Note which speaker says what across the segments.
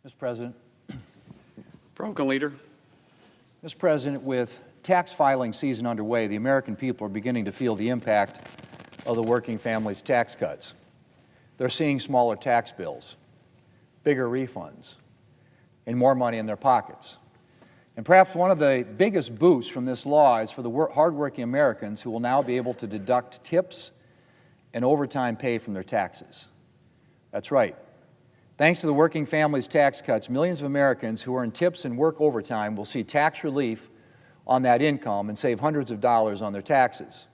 Speaker 1: Mr. President.
Speaker 2: Republican leader.
Speaker 1: Mr. President, with tax filing season underway, the American people are beginning to feel the impact of the working families' tax cuts. They're seeing smaller tax bills, bigger refunds, and more money in their pockets. And perhaps one of the biggest boosts from this law is for the hardworking Americans who will now be able to deduct tips and overtime pay from their taxes. That's right. Thanks to the working families' tax cuts, millions of Americans who earn tips and work overtime will see tax relief on that income and save hundreds of dollars on their taxes.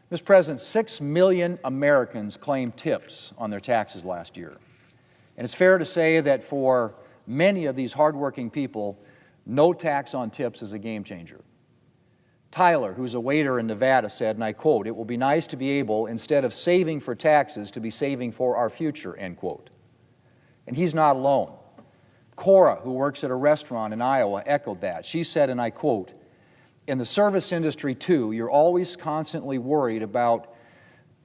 Speaker 1: Mr. President, 6 million Americans claimed tips on their taxes last year. And it's fair to say that for many of these hardworking people, no tax on tips is a game changer. Tyler, who's a waiter in Nevada, said, and I quote, "It will be nice to be able, instead of saving for taxes, to be saving for our future," end quote. And he's not alone. Cora, who works at a restaurant in Iowa, echoed that. She said, and I quote, "In the service industry, too, you're always constantly worried about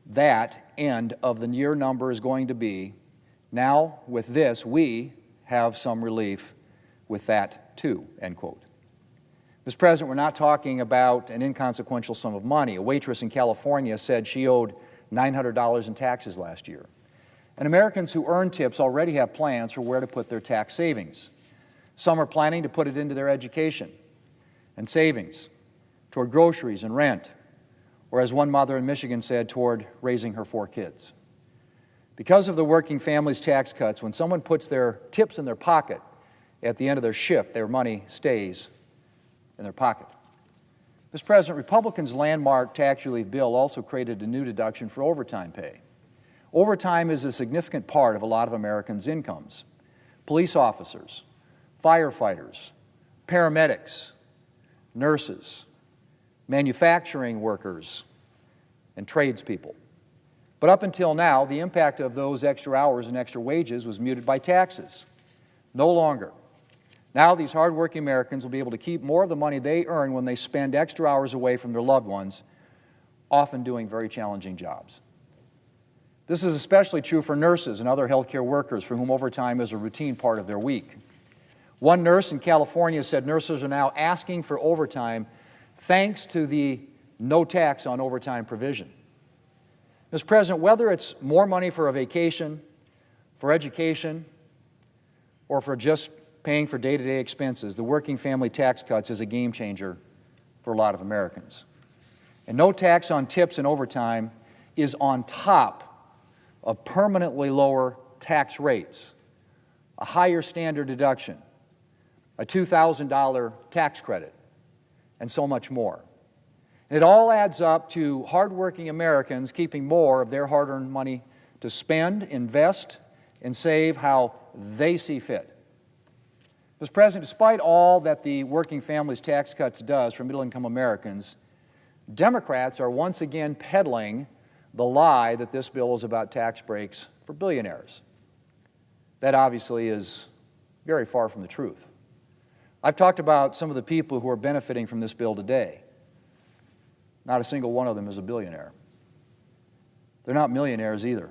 Speaker 1: that end of the year number is going to be. Now, with this, we have some relief with that, too," end quote. Mr. President, we're not talking about an inconsequential sum of money. A waitress in California said she owed $900 in taxes last year. And Americans who earn tips already have plans for where to put their tax savings. Some are planning to put it into their education and savings, toward groceries and rent, or as one mother in Michigan said, toward raising her 4 kids. Because of the working families' tax cuts, when someone puts their tips in their pocket at the end of their shift, their money stays in their pocket. Mr. President, Republicans' landmark tax relief bill also created a new deduction for overtime pay. Overtime is a significant part of a lot of Americans' incomes. Police officers, firefighters, paramedics, nurses, manufacturing workers, and tradespeople. But up until now, the impact of those extra hours and extra wages was muted by taxes. No longer. Now these hardworking Americans will be able to keep more of the money they earn when they spend extra hours away from their loved ones, often doing very challenging jobs. This is especially true for nurses and other healthcare workers for whom overtime is a routine part of their week. One nurse in California said nurses are now asking for overtime thanks to the no tax on overtime provision. Mr. President, whether it's more money for a vacation, for education, or for just paying for day-to-day expenses, the working family tax cuts is a game changer for a lot of Americans. And no tax on tips and overtime is on top of permanently lower tax rates, a higher standard deduction, a $2,000 tax credit, and so much more. And it all adds up to hardworking Americans keeping more of their hard-earned money to spend, invest, and save how they see fit. Mr. President, despite all that the working families tax cuts does for middle-income Americans, Democrats are once again peddling the lie that this bill is about tax breaks for billionaires. That obviously is very far from the truth. I've talked about some of the people who are benefiting from this bill today. Not a single one of them is a billionaire. They're not millionaires either.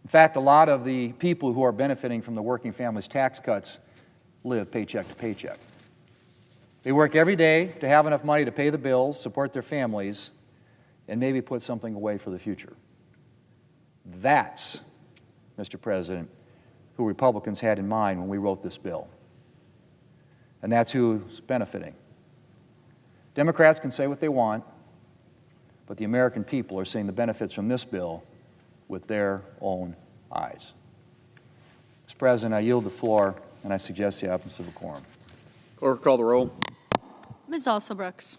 Speaker 1: In fact, a lot of the people who are benefiting from the working families tax cuts live paycheck to paycheck. They work every day to have enough money to pay the bills, support their families, and maybe put something away for the future. That's, Mr. President, who Republicans had in mind when we wrote this bill. And that's who's benefiting. Democrats can say what they want, but the American people are seeing the benefits from this bill with their own eyes. Mr. President, I yield the floor, and I suggest the absence of a quorum.
Speaker 2: Clerk, call the roll.
Speaker 3: Ms. Alsobrooks.